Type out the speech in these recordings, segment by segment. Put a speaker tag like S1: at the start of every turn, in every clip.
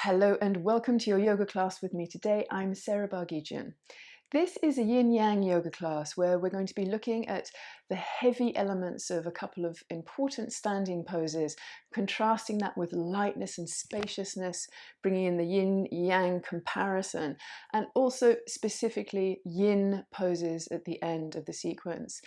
S1: Hello and welcome to your yoga class with me today. I'm Sarah Bargijian. This is a yin-yang yoga class where we're going to be looking at the heavy elements of a couple of important standing poses, contrasting that with lightness and spaciousness, bringing in the yin-yang comparison, and also specifically yin poses at the end of the sequence.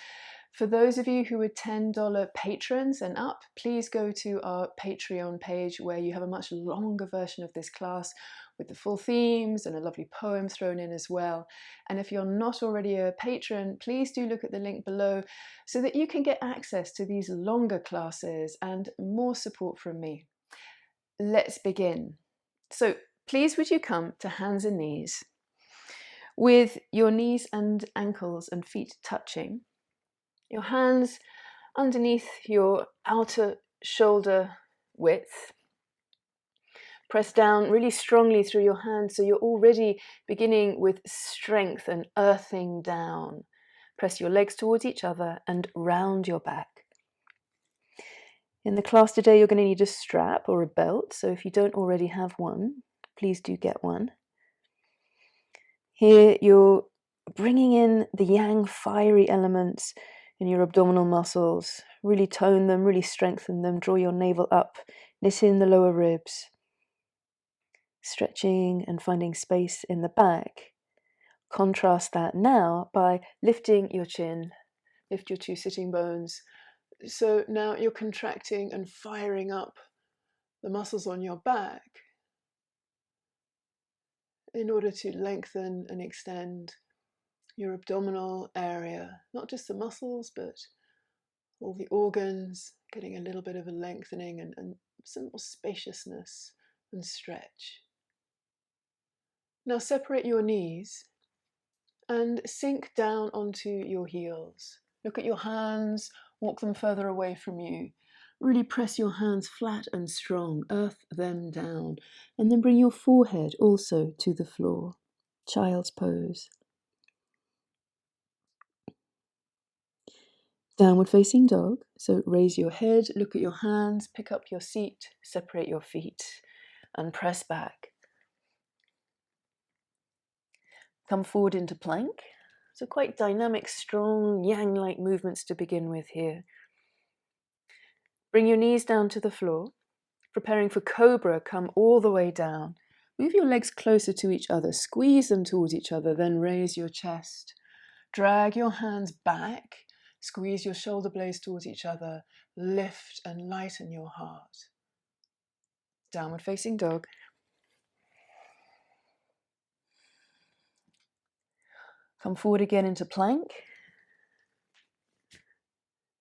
S1: For those of you who are $10 patrons and up, please go to our Patreon page where you have a much longer version of this class with the full themes and a lovely poem thrown in as well. And if you're not already a patron, please do look at the link below so that you can get access to these longer classes and more support from me. Let's begin. So please would you come to hands and knees with your knees and ankles and feet touching. Your hands underneath your outer shoulder width. Press down really strongly through your hands so you're already beginning with strength and earthing down. Press your legs towards each other and round your back. In the class today, you're going to need a strap or a belt, so if you don't already have one, please do get one. Here you're bringing in the yang fiery elements in your abdominal muscles. Really tone them, really strengthen them. Draw your navel up, knit in the lower ribs. Stretching and finding space in the back. Contrast that now by lifting your chin. Lift your two sitting bones. So now you're contracting and firing up the muscles on your back in order to lengthen and extend your abdominal area, not just the muscles, but all the organs, getting a little bit of a lengthening and some more spaciousness and stretch. Now separate your knees and sink down onto your heels. Look at your hands, walk them further away from you. Really press your hands flat and strong, earth them down, and then bring your forehead also to the floor. Child's pose. Downward facing dog, so raise your head, look at your hands, pick up your seat, separate your feet, and press back. Come forward into plank. So quite dynamic, strong, yang-like movements to begin with here. Bring your knees down to the floor. Preparing for Cobra, come all the way down. Move your legs closer to each other, squeeze them towards each other, then raise your chest. Drag your hands back. Squeeze your shoulder blades towards each other. Lift and lighten your heart. Downward facing dog. Come forward again into plank.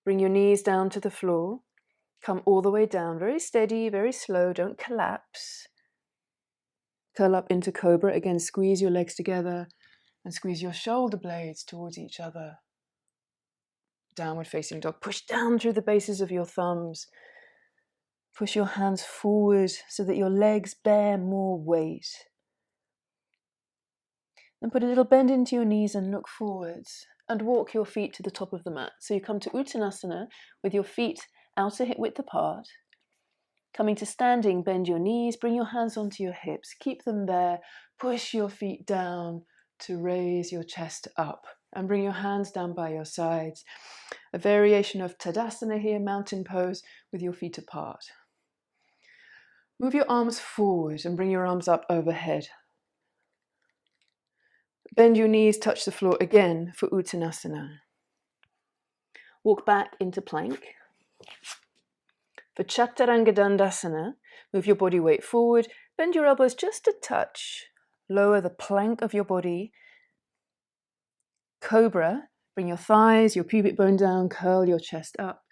S1: Bring your knees down to the floor. Come all the way down. Very steady, very slow. Don't collapse. Curl up into Cobra. Again, squeeze your legs together and squeeze your shoulder blades towards each other. Downward facing dog. Push down through the bases of your thumbs. Push your hands forward so that your legs bear more weight. Then put a little bend into your knees and look forwards and walk your feet to the top of the mat. So you come to Uttanasana with your feet outer hip width apart. Coming to standing, bend your knees, bring your hands onto your hips, keep them there, push your feet down to raise your chest up. And bring your hands down by your sides. A variation of Tadasana here, mountain pose with your feet apart. Move your arms forward and bring your arms up overhead. Bend your knees, touch the floor again for Uttanasana. Walk back into plank. For Chaturanga Dandasana, move your body weight forward, bend your elbows just a touch. Lower the plank of your body. Cobra, bring your thighs, your pubic bone down, curl your chest up.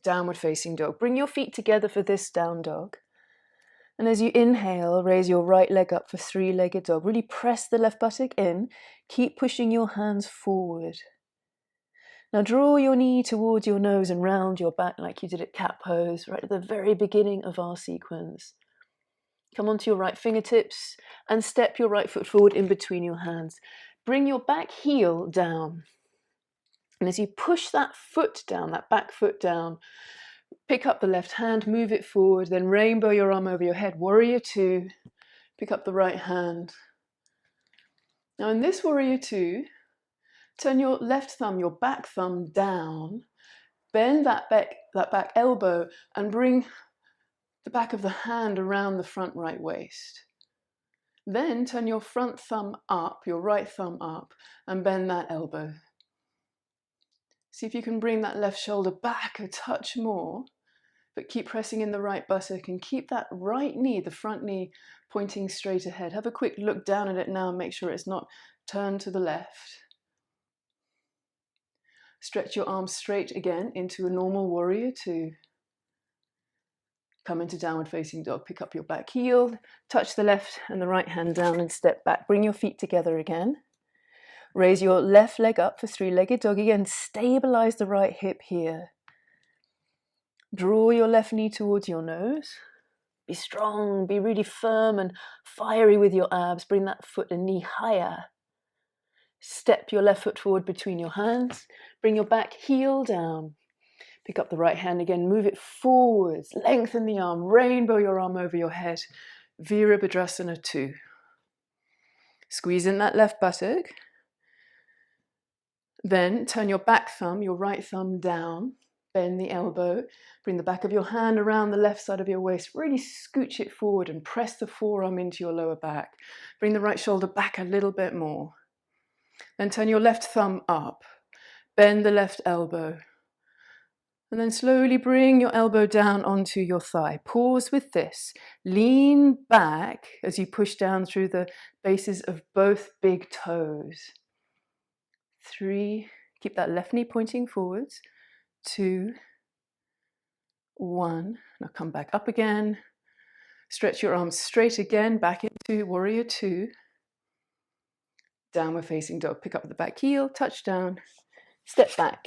S1: Downward facing dog. Bring your feet together for this down dog. And as you inhale, raise your right leg up for three-legged dog. Really press the left buttock in. Keep pushing your hands forward. Now draw your knee towards your nose and round your back like you did at cat pose, right at the very beginning of our sequence. Come onto your right fingertips and step your right foot forward in between your hands. Bring your back heel down. And as you push that foot down, that back foot down, Pick up the left hand, move it forward, then rainbow your arm over your head. Warrior two. Pick up the right hand. Now in this warrior two, turn your left thumb, your back thumb down, bend that back elbow and bring the back of the hand around the front right waist. Then turn your front thumb up, your right thumb up, and bend that elbow. See if you can bring that left shoulder back a touch more, but keep pressing in the right buttock and keep that right knee, the front knee, pointing straight ahead. Have a quick look down at it now and make sure it's not turned to the left. Stretch your arms straight again into a normal warrior two. Come into downward facing dog. Pick up your back heel, touch the left and the right hand down and step back. Bring your feet together again. Raise your left leg up for three-legged dog again. Stabilize the right hip here. Draw your left knee towards your nose. Be strong, be really firm and fiery with your abs. Bring that foot and knee higher. Step your left foot forward between your hands. Bring your back heel down. Pick up the right hand again, move it forwards, lengthen the arm, rainbow your arm over your head. Vajrasana 2. Squeeze in that left buttock. Then turn your back thumb, your right thumb down, bend the elbow, bring the back of your hand around the left side of your waist, really scooch it forward and press the forearm into your lower back. Bring the right shoulder back a little bit more. Then turn your left thumb up, bend the left elbow. And then slowly bring your elbow down onto your thigh. Pause with this. Lean back as you push down through the bases of both big toes. 3. Keep that left knee pointing forwards. 2. 1. Now come back up again. Stretch your arms straight again, back into warrior 2. Downward facing dog. Pick up the back heel, touch down, step back.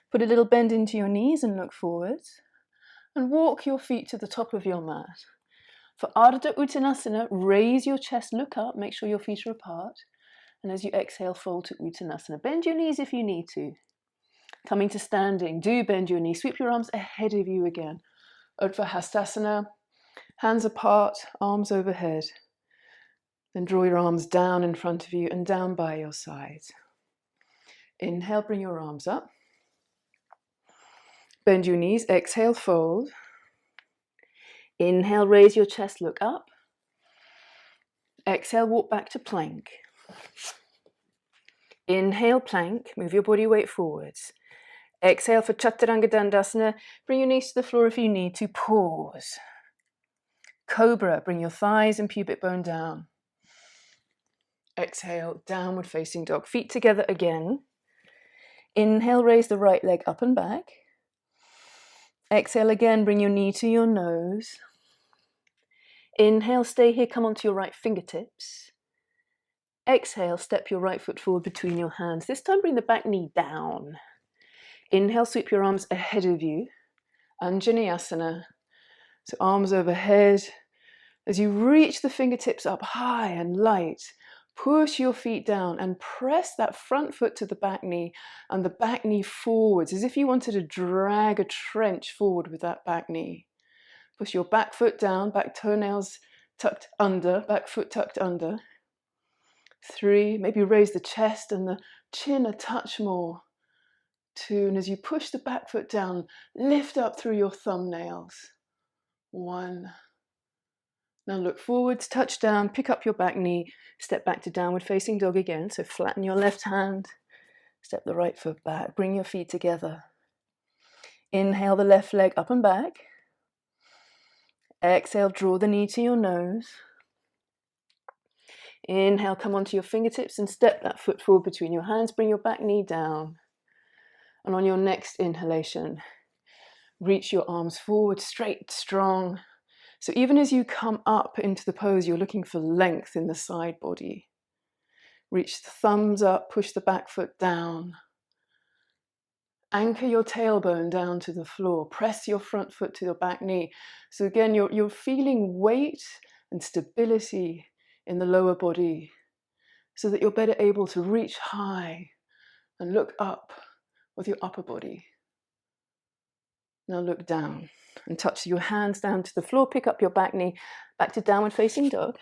S1: Put a little bend into your knees and look forwards. And walk your feet to the top of your mat. For Ardha Uttanasana, raise your chest, look up, make sure your feet are apart. And as you exhale, fold to Uttanasana. Bend your knees if you need to. Coming to standing, do bend your knees. Sweep your arms ahead of you again. Vajrasana, hands apart, arms overhead. Then draw your arms down in front of you and down by your sides. Inhale, bring your arms up. Bend your knees, exhale, fold. Inhale, raise your chest, look up. Exhale, walk back to plank. Inhale, plank, move your body weight forwards. Exhale for Chaturanga Dandasana, bring your knees to the floor if you need to, pause. Cobra, bring your thighs and pubic bone down. Exhale, downward facing dog, feet together again. Inhale, raise the right leg up and back. Exhale again, bring your knee to your nose. Inhale, stay here, come onto your right fingertips. Exhale, step your right foot forward between your hands. This time bring the back knee down. Inhale, sweep your arms ahead of you. Anjaneyasana. So arms overhead. As you reach the fingertips up high and light, push your feet down and press that front foot to the back knee and the back knee forwards, as if you wanted to drag a trench forward with that back knee. Push your back foot down, back toenails tucked under, back foot tucked under. 3, maybe raise the chest and the chin a touch more. 2, and as you push the back foot down, lift up through your thumbnails. 1. Now look forwards, touch down, pick up your back knee, step back to downward facing dog again. So flatten your left hand, step the right foot back, bring your feet together. Inhale the left leg up and back. Exhale, draw the knee to your nose. Inhale, come onto your fingertips and step that foot forward between your hands, bring your back knee down. And on your next inhalation, reach your arms forward, straight, strong. So even as you come up into the pose, you're looking for length in the side body. Reach the thumbs up, push the back foot down. Anchor your tailbone down to the floor. Press your front foot to your back knee. So again, you're feeling weight and stability in the lower body so that you're better able to reach high and look up with your upper body. Now look down and touch your hands down to the floor. Pick up your back knee back to downward facing dog.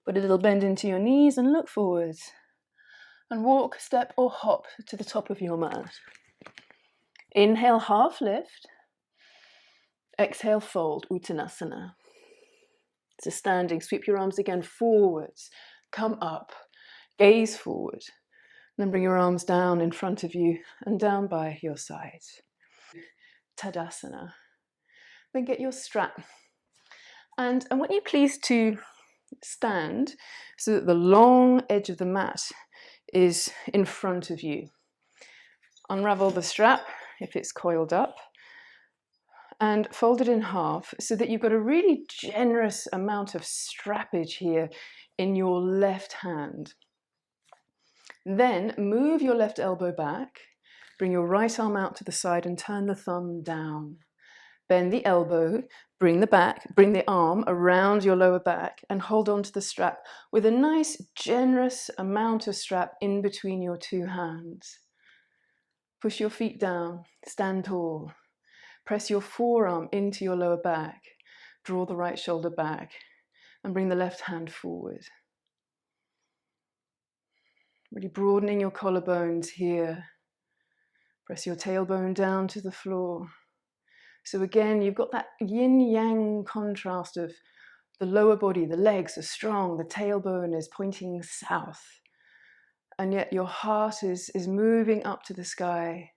S1: Put a little bend into your knees and look forwards. And walk, step or hop to the top of your mat. Inhale, half lift. Exhale, fold, Uttanasana. So standing, sweep your arms again forwards. Come up, gaze forward. Then bring your arms down in front of you and down by your sides. Tadasana. Then get your strap. And I want you please to stand so that the long edge of the mat is in front of you. Unravel the strap if it's coiled up and fold it in half so that you've got a really generous amount of strappage here in your left hand. Then move your left elbow back, bring your right arm out to the side and turn the thumb down. Bend the elbow, bring the arm around your lower back and hold on to the strap with a nice generous amount of strap in between your two hands. Push your feet down, stand tall. Press your forearm into your lower back. Draw the right shoulder back and bring the left hand forward. Really broadening your collarbones here. Press your tailbone down to the floor. So again, you've got that yin-yang contrast of the lower body, the legs are strong, the tailbone is pointing south. And yet your heart is moving up to the sky.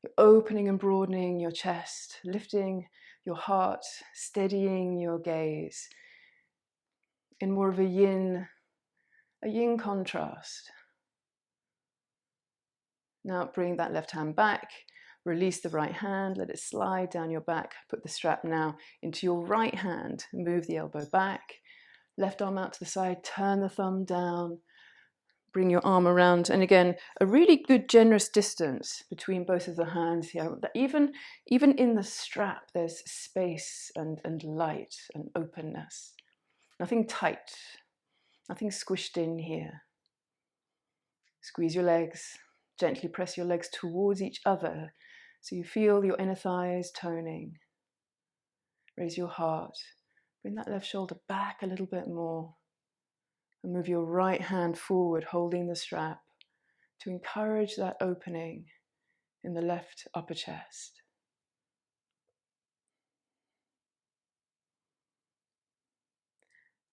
S1: You're opening and broadening your chest, lifting your heart, steadying your gaze in more of a yin contrast. Now bring that left hand back, release the right hand, let it slide down your back, put the strap now into your right hand, move the elbow back, left arm out to the side, turn the thumb down, bring your arm around, and again, a really good generous distance between both of the hands here. Even in the strap, there's space and light and openness. Nothing tight, nothing squished in here. Squeeze your legs, gently press your legs towards each other so you feel your inner thighs toning. Raise your heart, bring that left shoulder back a little bit more. And move your right hand forward, holding the strap to encourage that opening in the left upper chest.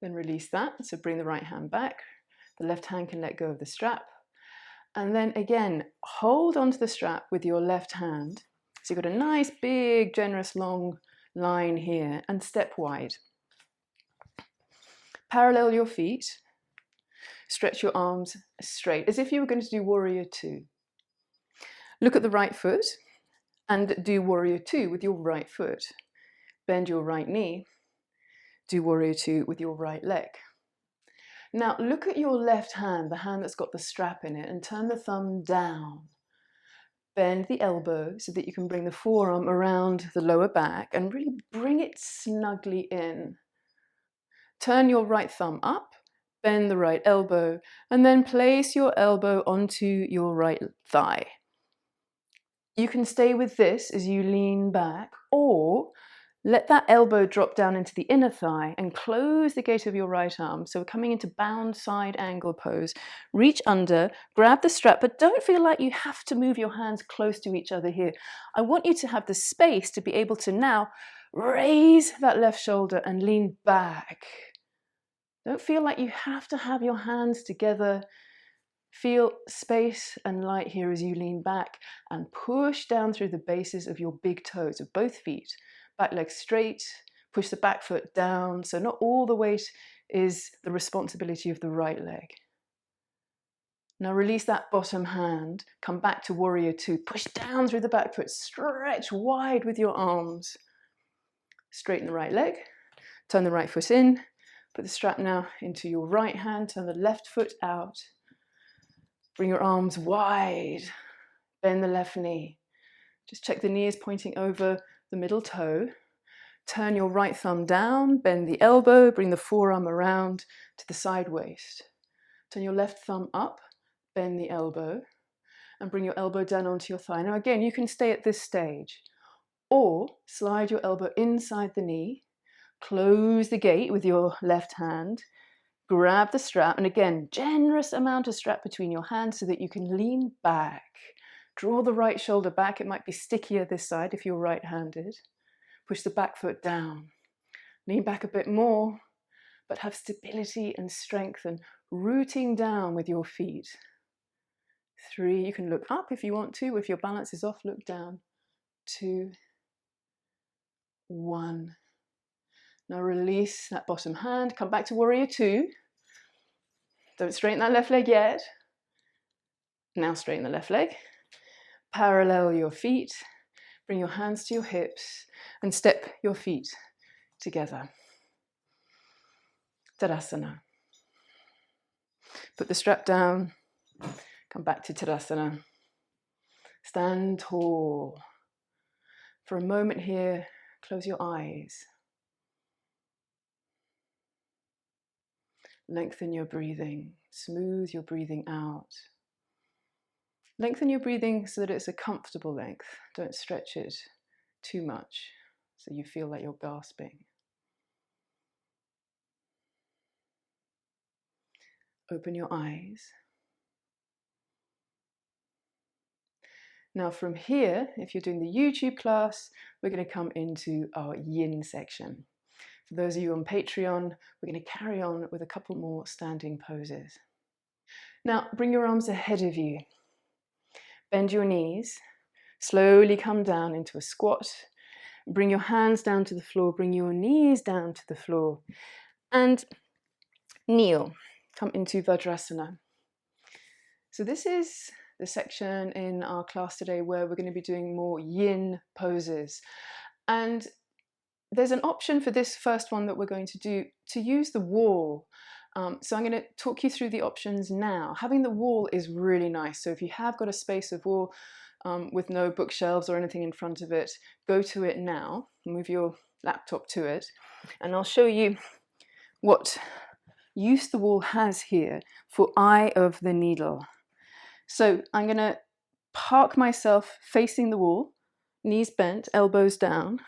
S1: Then release that, so bring the right hand back. The left hand can let go of the strap. And then again, hold onto the strap with your left hand. So you've got a nice, big, generous, long line here and step wide. Parallel your feet. Stretch your arms straight, as if you were going to do warrior two. Look at the right foot and do warrior two with your right foot. Bend your right knee. Do warrior two with your right leg. Now look at your left hand, the hand that's got the strap in it, and turn the thumb down. Bend the elbow so that you can bring the forearm around the lower back and really bring it snugly in. Turn your right thumb up. Bend the right elbow and then place your elbow onto your right thigh. You can stay with this as you lean back, or let that elbow drop down into the inner thigh and close the gate of your right arm. So we're coming into bound side angle pose. Reach under, grab the strap, but don't feel like you have to move your hands close to each other here. I want you to have the space to be able to now raise that left shoulder and lean back. Don't feel like you have to have your hands together. Feel space and light here as you lean back and push down through the bases of your big toes of both feet. Back leg straight, push the back foot down. So not all the weight is the responsibility of the right leg. Now release that bottom hand, come back to warrior two. Push down through the back foot, stretch wide with your arms. Straighten the right leg, turn the right foot in. Put the strap now into your right hand, turn the left foot out. Bring your arms wide, bend the left knee. Just check the knee is pointing over the middle toe. Turn your right thumb down, bend the elbow, bring the forearm around to the side waist. Turn your left thumb up, bend the elbow, and bring your elbow down onto your thigh. Now again, you can stay at this stage, Or slide your elbow inside the knee, close the gate with your left hand, grab the strap, and again, generous amount of strap between your hands so that you can lean back. Draw the right shoulder back. It might be stickier this side if you're right-handed. Push the back foot down. Lean back a bit more, but have stability and strength and rooting down with your feet. 3, you can look up if you want to. If your balance is off, look down. 2, 1. Now release that bottom hand. Come back to warrior 2. Don't straighten that left leg yet. Now straighten the left leg. Parallel your feet. Bring your hands to your hips and step your feet together. Tadasana. Put the strap down. Come back to Tadasana. Stand tall. For a moment here, close your eyes. Lengthen your breathing. Smooth your breathing out. Lengthen your breathing so that it's a comfortable length. Don't stretch it too much so you feel like you're gasping. Open your eyes. Now from here, if you're doing the YouTube class, we're going to come into our yin section. For those of you on Patreon, we're going to carry on with a couple more standing poses. Now bring your arms ahead of you. Bend your knees. Slowly come down into a squat. Bring your hands down to the floor. Bring your knees down to the floor. And kneel. Come into Vajrasana. So this is the section in our class today where we're going to be doing more yin poses. And there's an option for this first one that we're going to do to use the wall. So I'm going to talk you through the options now. Having the wall is really nice. So if you have got a space of wall with no bookshelves or anything in front of it, go to it now. Move your laptop to it. And I'll show you what use the wall has here for eye of the needle. So I'm going to park myself facing the wall, knees bent, elbows down.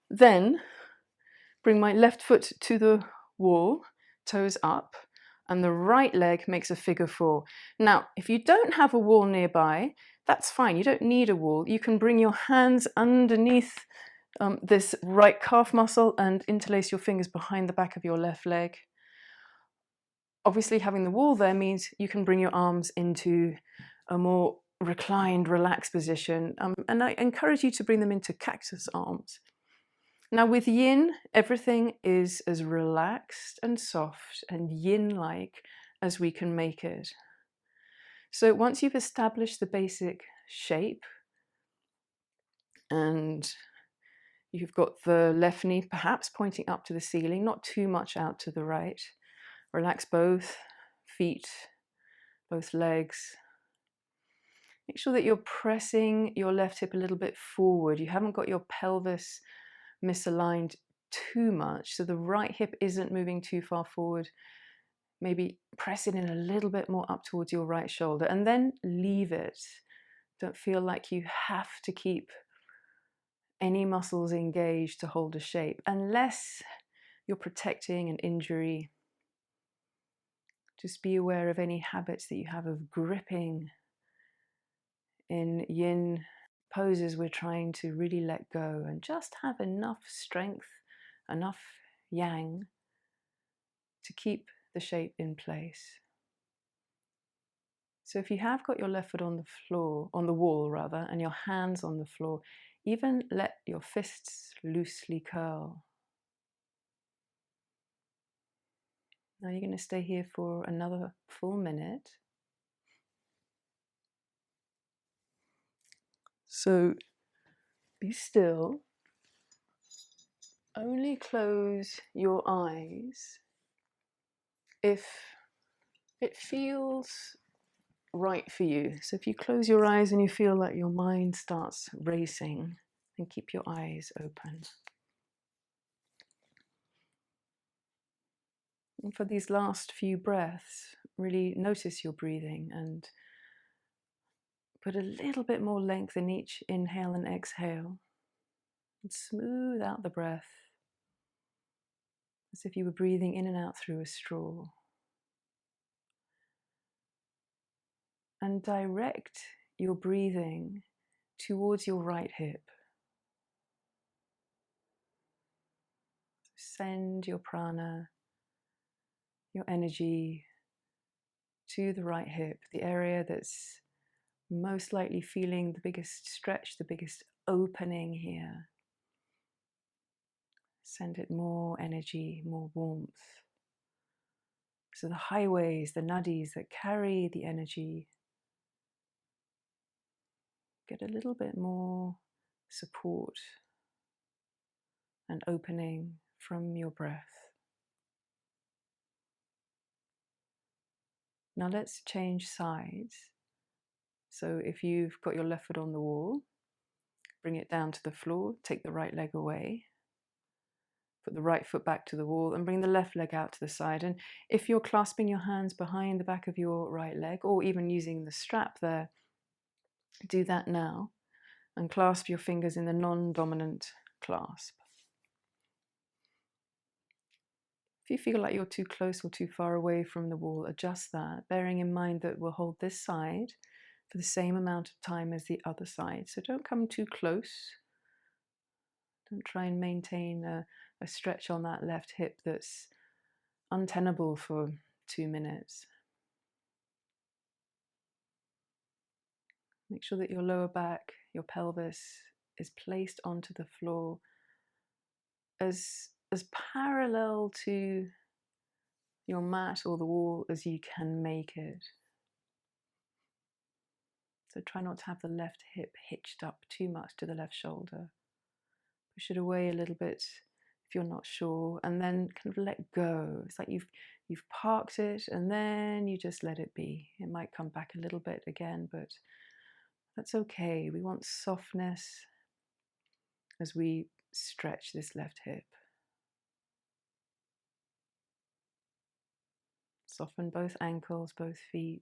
S1: Then bring my left foot to the wall, toes up, and the right leg makes a figure 4. Now, if you don't have a wall nearby, that's fine. You don't need a wall. You can bring your hands underneath this right calf muscle and interlace your fingers behind the back of your left leg. Obviously, having the wall there means you can bring your arms into a more reclined, relaxed position. And I encourage you to bring them into cactus arms. Now with yin, everything is as relaxed and soft and yin-like as we can make it. So once you've established the basic shape and you've got the left knee perhaps pointing up to the ceiling, not too much out to the right, relax both feet, both legs. Make sure that you're pressing your left hip a little bit forward. You haven't got your pelvis misaligned too much, so the right hip isn't moving too far forward. Maybe press it in a little bit more up towards your right shoulder and then leave it. Don't feel like you have to keep any muscles engaged to hold a shape unless you're protecting an injury. Just be aware of any habits that you have of gripping. In yin poses, we're trying to really let go and just have enough strength, enough yang to keep the shape in place. So if you have got your left foot on the floor, on the wall rather, and your hands on the floor, even let your fists loosely curl. Now you're going to stay here for another full minute. So be still. Only close your eyes if it feels right for you. So if you close your eyes and you feel like your mind starts racing, then keep your eyes open. And for these last few breaths, really notice your breathing and put a little bit more length in each inhale and exhale. And smooth out the breath as if you were breathing in and out through a straw. And direct your breathing towards your right hip. Send your prana, your energy to the right hip, the area that's most likely feeling the biggest stretch, the biggest opening here. Send it more energy, more warmth. So the highways, the nadis that carry the energy, get a little bit more support and opening from your breath. Now let's change sides. So if you've got your left foot on the wall, bring it down to the floor, take the right leg away, put the right foot back to the wall and bring the left leg out to the side. And if you're clasping your hands behind the back of your right leg or even using the strap there, do that now and clasp your fingers in the non-dominant clasp. If you feel like you're too close or too far away from the wall, adjust that, bearing in mind that we'll hold this side for the same amount of time as the other side. So don't come too close. Don't try and maintain a stretch on that left hip that's untenable for 2 minutes. Make sure that your lower back, your pelvis is placed onto the floor as parallel to your mat or the wall as you can make it. So try not to have the left hip hitched up too much to the left shoulder. Push it away a little bit if you're not sure, and then kind of let go. It's like you've parked it and then you just let it be. It might come back a little bit again, but that's okay. We want softness as we stretch this left hip. Soften both ankles, both feet,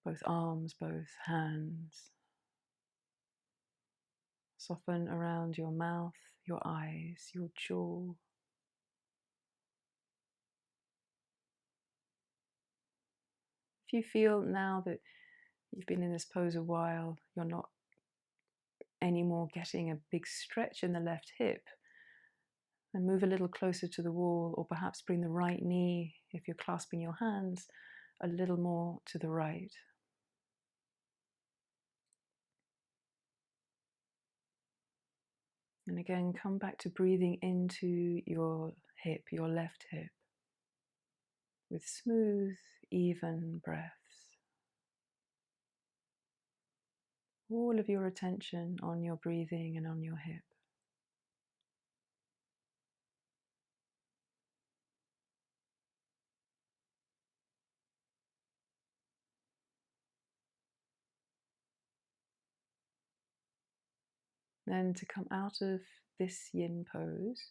S1: both arms, both hands. Soften around your mouth, your eyes, your jaw. If you feel now that you've been in this pose a while, you're not anymore getting a big stretch in the left hip, then move a little closer to the wall, or perhaps bring the right knee, if you're clasping your hands, a little more to the right. And again, come back to breathing into your hip, your left hip, with smooth, even breaths. All of your attention on your breathing and on your hip. Then to come out of this yin pose,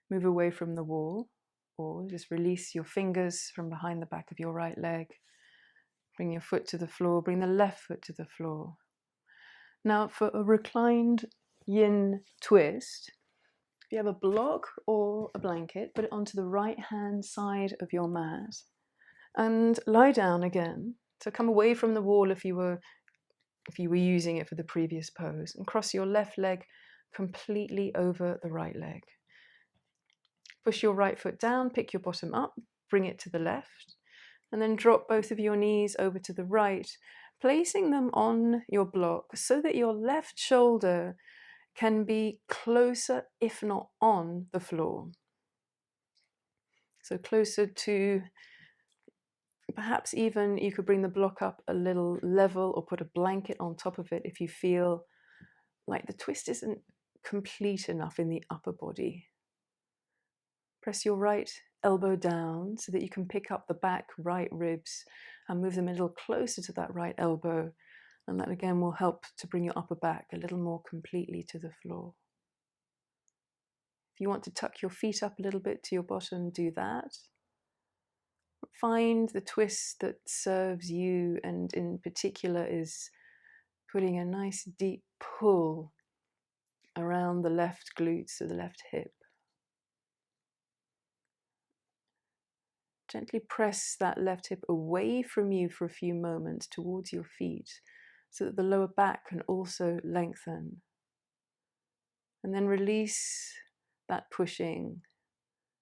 S1: move away from the wall, or just release your fingers from behind the back of your right leg. Bring your foot to the floor, bring the left foot to the floor. Now for a reclined yin twist, if you have a block or a blanket, put it onto the right hand side of your mat and lie down again. So come away from the wall if you were using it for the previous pose, and cross your left leg completely over the right leg. Push your right foot down, pick your bottom up, bring it to the left, and then drop both of your knees over to the right, placing them on your block so that your left shoulder can be closer, if not on, the floor. So closer to, perhaps even you could bring the block up a little level or put a blanket on top of it if you feel like the twist isn't complete enough in the upper body. Press your right elbow down so that you can pick up the back right ribs and move them a little closer to that right elbow. And that again will help to bring your upper back a little more completely to the floor. If you want to tuck your feet up a little bit to your bottom, do that. Find the twist that serves you, and in particular is putting a nice deep pull around the left glute, so the left hip. Gently press that left hip away from you for a few moments towards your feet so that the lower back can also lengthen. And then release that pushing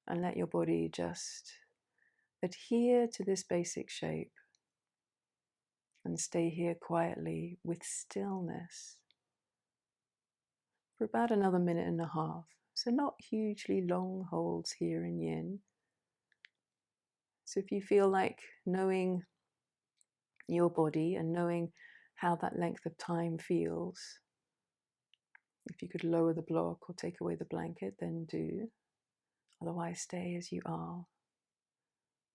S1: and let your body just adhere to this basic shape and stay here quietly with stillness for about another minute and a half. So not hugely long holds here in yin. So if you feel like knowing your body and knowing how that length of time feels, if you could lower the block or take away the blanket, then do. Otherwise, stay as you are.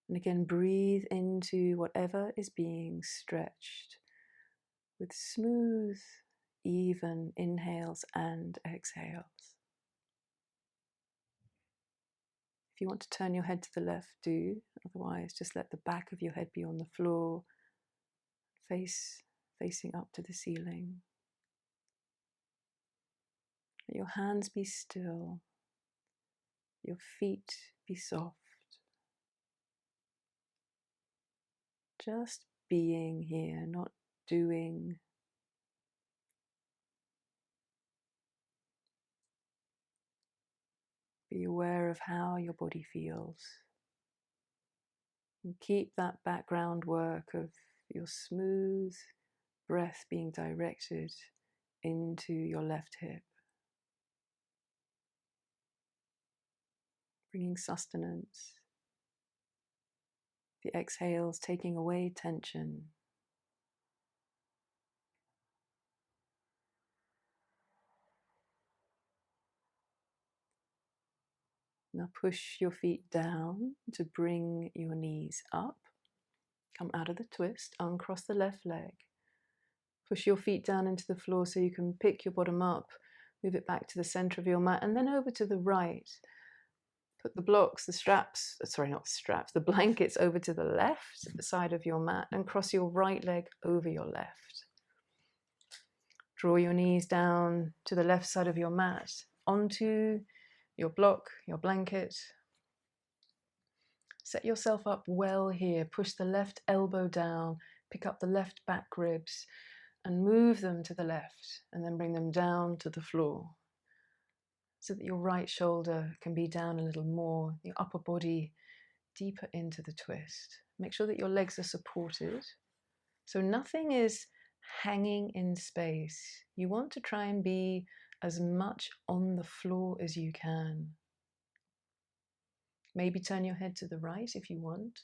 S1: And again, breathe into whatever is being stretched with smooth, even inhales and exhales. If you want to turn your head to the left, do. Otherwise, just let the back of your head be on the floor, facing up to the ceiling. Let your hands be still, your feet be soft. Just being here, not doing. Be aware of how your body feels. And keep that background work of your smooth breath being directed into your left hip, bringing sustenance. The exhales taking away tension. Now push your feet down to bring your knees up. Come out of the twist, uncross the left leg. Push your feet down into the floor so you can pick your bottom up, move it back to the center of your mat, and then over to the right. Put the blocks, the straps, sorry, not straps, the blankets over to the left side of your mat and cross your right leg over your left. Draw your knees down to the left side of your mat, onto your block, your blanket. Set yourself up well here. Push the left elbow down, pick up the left back ribs and move them to the left and then bring them down to the floor so that your right shoulder can be down a little more, your upper body deeper into the twist. Make sure that your legs are supported. So nothing is hanging in space. You want to try and be as much on the floor as you can. Maybe turn your head to the right if you want.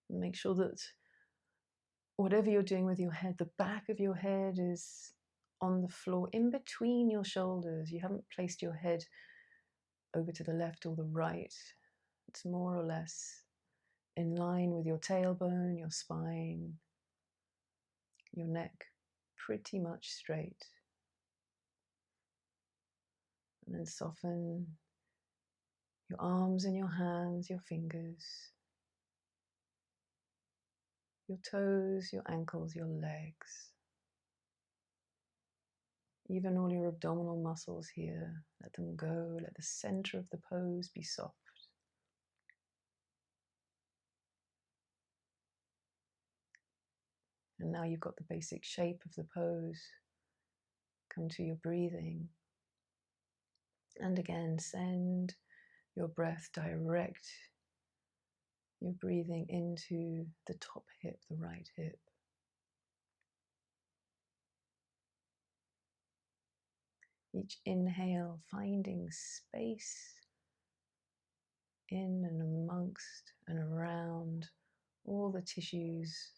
S1: Make sure that whatever you're doing with your head, the back of your head is on the floor in between your shoulders. You haven't placed your head over to the left or the right. It's more or less in line with your tailbone, your spine, your neck, pretty much straight. And then soften your arms and your hands, your fingers, your toes, your ankles, your legs. Even all your abdominal muscles here, let them go. Let the center of the pose be soft. And now you've got the basic shape of the pose. Come to your breathing. And again, send your breath direct your breathing into the top hip, the right hip. Each inhale, finding space in and amongst and around all the tissues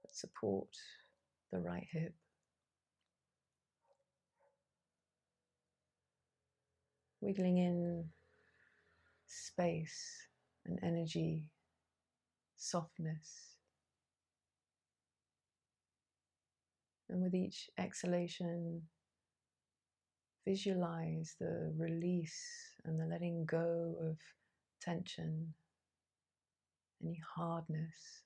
S1: that support the right hip. Wiggling in space and energy, softness. And with each exhalation, visualize the release and the letting go of tension, any hardness.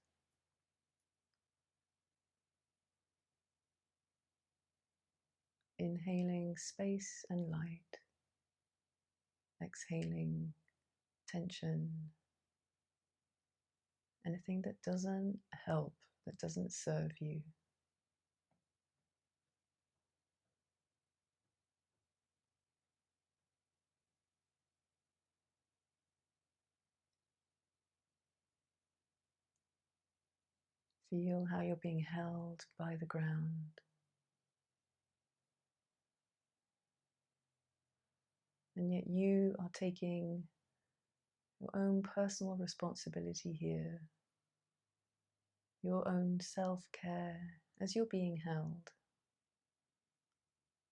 S1: inhaling space and light, exhaling tension, anything that doesn't help, that doesn't serve you. Feel how you're being held by the ground. And yet you are taking your own personal responsibility here, your own self-care as you're being held,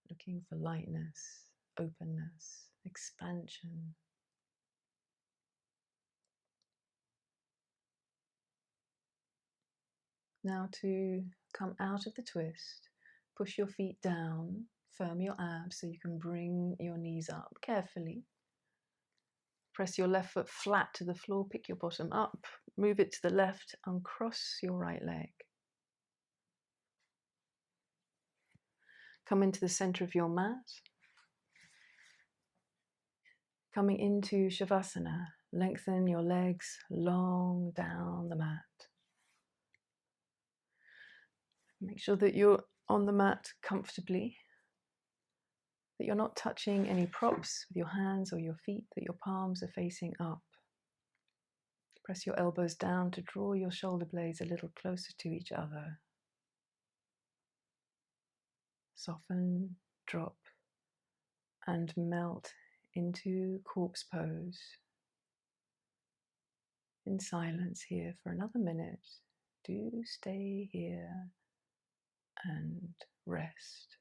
S1: looking for lightness, openness, expansion. Now to come out of the twist, push your feet down, firm your abs so you can bring your knees up carefully. Press your left foot flat to the floor, pick your bottom up, move it to the left, uncross your right leg. Come into the center of your mat. Coming into Shavasana, lengthen your legs long down the mat. Make sure that you're on the mat comfortably, that you're not touching any props with your hands or your feet, that your palms are facing up. Press your elbows down to draw your shoulder blades a little closer to each other. Soften, drop, and melt into corpse pose. In silence here for another minute. Do stay here and rest.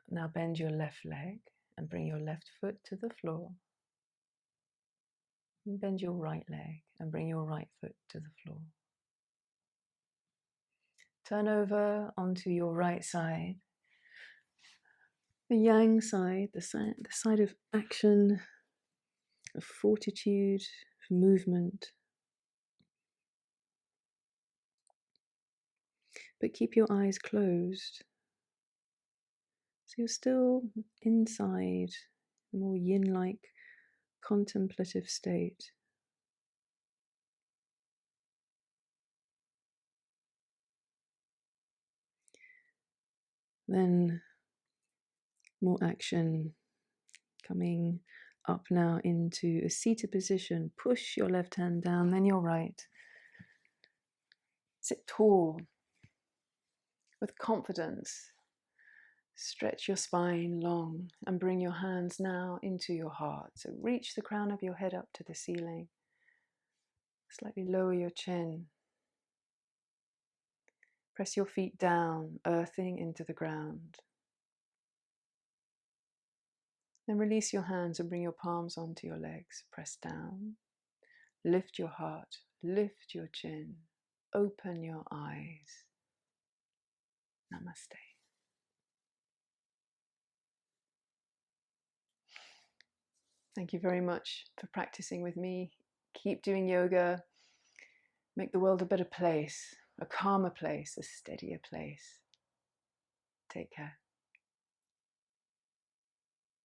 S1: Now bend your left leg and bring your left foot to the floor. And bend your right leg and bring your right foot to the floor. Turn over onto your right side, the yang side, the side of action, of fortitude, of movement. But keep your eyes closed. So you're still inside a more yin-like contemplative state. Then more action, coming up now into a seated position. Push your left hand down, then your right. Sit tall with confidence. Stretch your spine long and bring your hands now into your heart. So reach the crown of your head up to the ceiling. Slightly lower your chin. Press your feet down, earthing into the ground. Then release your hands and bring your palms onto your legs. Press down. Lift your heart. Lift your chin. Open your eyes. Namaste. Thank you very much for practicing with me. Keep doing yoga. Make the world a better place, a calmer place, a steadier place. Take care.